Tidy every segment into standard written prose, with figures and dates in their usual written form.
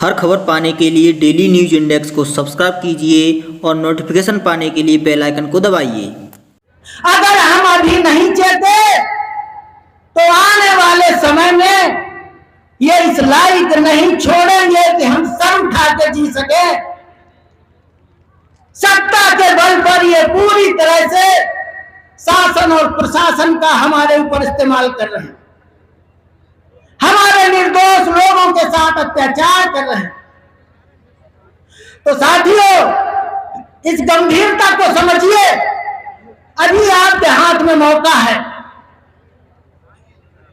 हर खबर पाने के लिए डेली न्यूज इंडेक्स को सब्सक्राइब कीजिए और नोटिफिकेशन पाने के लिए बेल आइकन को दबाइए। अगर हम अभी नहीं चेते तो आने वाले समय में ये इस लायक नहीं छोड़ेंगे कि हम सर उठा के जी सके। सत्ता के बल पर ये पूरी तरह से शासन और प्रशासन का हमारे ऊपर इस्तेमाल कर रहे हैं, हमारे निर्दोष लोगों के साथ अत्याचार कर रहे हैं। तो साथियों, इस गंभीरता को समझिए। अभी आपके हाथ में मौका है।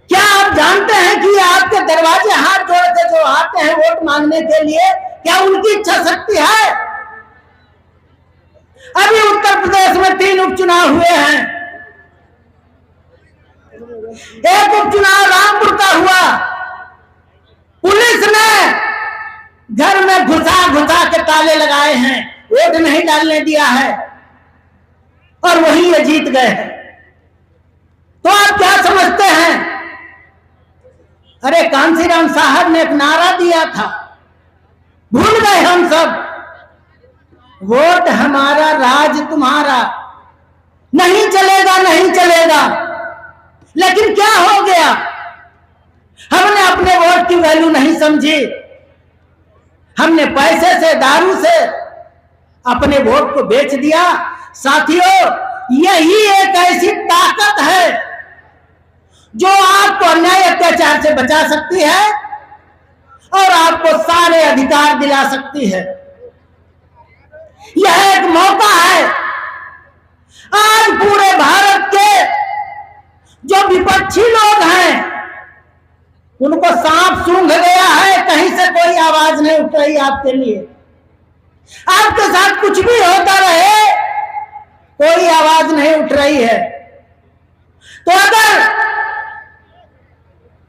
क्या आप जानते हैं कि आपके दरवाजे हाथ जोड़ के जो आते हैं वोट मांगने के लिए, क्या उनकी इच्छा शक्ति है? अभी उत्तर प्रदेश में 3 उपचुनाव हुए हैं। एक उपचुनाव रामपुर का हुआ, पुलिस ने घर में घुसा के ताले लगाए हैं, वोट नहीं डालने दिया है और वही ये जीत गए हैं। तो आप क्या समझते हैं? अरे कांसीराम साहब ने एक नारा दिया था, भूल गए हम सब। वोट हमारा राज तुम्हारा, नहीं चलेगा नहीं चलेगा। लेकिन क्या हो गया? हमने अपने वोट की वैल्यू नहीं समझी। हमने पैसे से, दारू से अपने वोट को बेच दिया। साथियों, यही एक ऐसी ताकत है जो आपको अन्याय अत्याचार से बचा सकती है और आपको सारे अधिकार दिला सकती है। यह एक मौका है। आज पूरे भारत के जो विपक्षी लोग हैं उनको सांप सूंघ गया है, कहीं से कोई आवाज नहीं उठ रही आपके लिए। आपके साथ कुछ भी होता रहे, कोई आवाज नहीं उठ रही है। तो अगर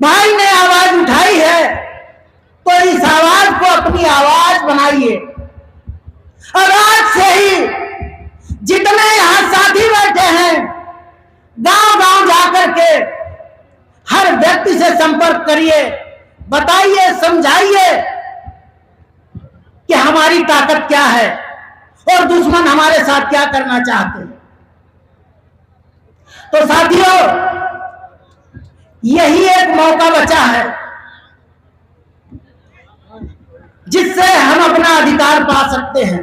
भाई ने आवाज उठाई है तो इस आवाज को अपनी आवाज बनाइए। और आज से ही जितने यहां साथी बैठे हैं, गांव-गांव जाकर के हर व्यक्ति से संपर्क करिए, बताइए, समझाइए कि हमारी ताकत क्या है और दुश्मन हमारे साथ क्या करना चाहते हैं। तो साथियों, यही एक मौका बचा है जिससे हम अपना अधिकार पा सकते हैं।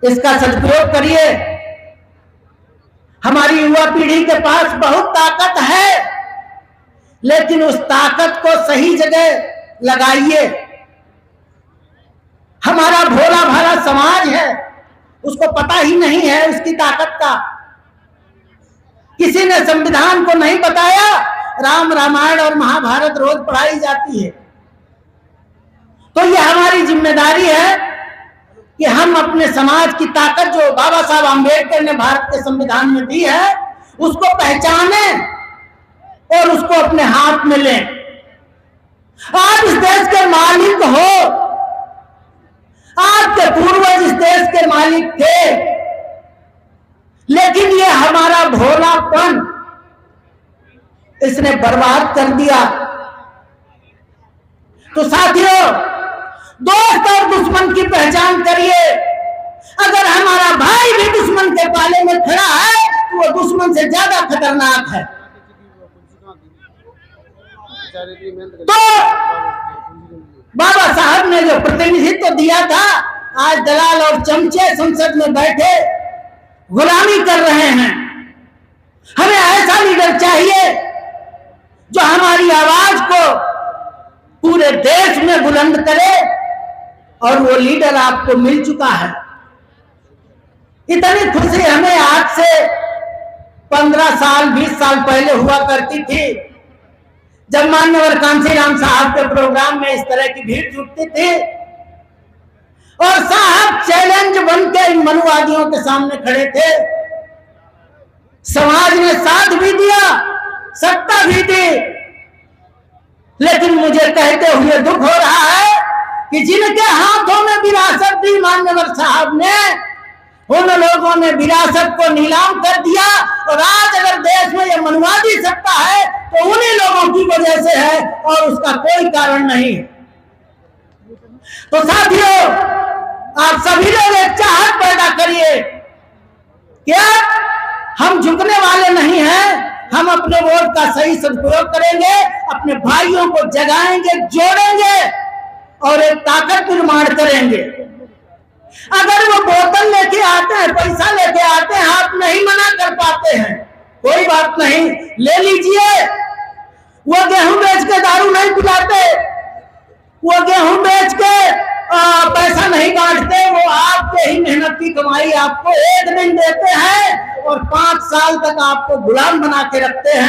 इसका सदुपयोग करिए। हमारी युवा पीढ़ी के पास बहुत ताकत है, लेकिन उस ताकत को सही जगह लगाइए। हमारा भोला भाला समाज है, उसको पता ही नहीं है उसकी ताकत का। किसी ने संविधान को नहीं बताया। राम रामायण और महाभारत रोज पढ़ाई जाती है। तो यह हमारी जिम्मेदारी है कि हम अपने समाज की ताकत जो बाबा साहब आंबेडकर ने भारत के संविधान में दी है, उसको पहचाने और उसको अपने हाथ में लें। आप इस देश के मालिक हो, आपके पूर्वज इस देश के मालिक थे, लेकिन ये हमारा भोलापन इसने बर्बाद कर दिया। तो साथियों, दोस्त और दुश्मन की पहचान करिए। अगर हमारा भाई भी दुश्मन के पाले में खड़ा है तो वो दुश्मन से ज्यादा खतरनाक है। तो बाबा साहब ने जो प्रतिनिधित्व दिया था, आज दलाल और चमचे संसद में बैठे गुलामी कर रहे हैं। हमें ऐसा लीडर चाहिए जो हमारी आवाज को पूरे देश में बुलंद करे, और वो लीडर आपको मिल चुका है। इतनी खुशी हमें आज से 15 साल 20 साल पहले हुआ करती थी, जब मान्यवर कांसीराम साहब के प्रोग्राम में इस तरह की भीड़ जुटती थी और साहब चैलेंज बन के इन मनुवादियों के सामने खड़े थे। समाज ने साथ भी दिया, सत्ता भी दी, लेकिन मुझे कहते हुए दुख हो रहा है कि जिनके हाथों में विरासत दी मान्यवर साहब ने, उन लोगों ने विरासत को नीलाम कर दिया। और आज अगर देश में यह मनुवादी सत्ता है तो उन्हीं लोगों की वजह से है और उसका कोई कारण नहीं। तो साथियों, आप सभी लोग एक चाहत पैदा करिए। क्या हम झुकने वाले नहीं हैं? हम अपने वोट का सही सदुपयोग करेंगे, अपने भाइयों को जगाएंगे, जोड़ेंगे और एक ताकत निर्माण करेंगे। अगर वो बोतल लेके आते हैं, पैसा लेके आते हैं, आप नहीं मना कर पाते हैं, कोई बात नहीं, ले लीजिए। वो गेहूं बेच के दारू नहीं पिलाते, वो गेहूं बेच के पैसा नहीं बांटते, वो आपके ही मेहनत की कमाई आपको एक दिन देते हैं और 5 साल तक आपको गुलाम बना के रखते हैं।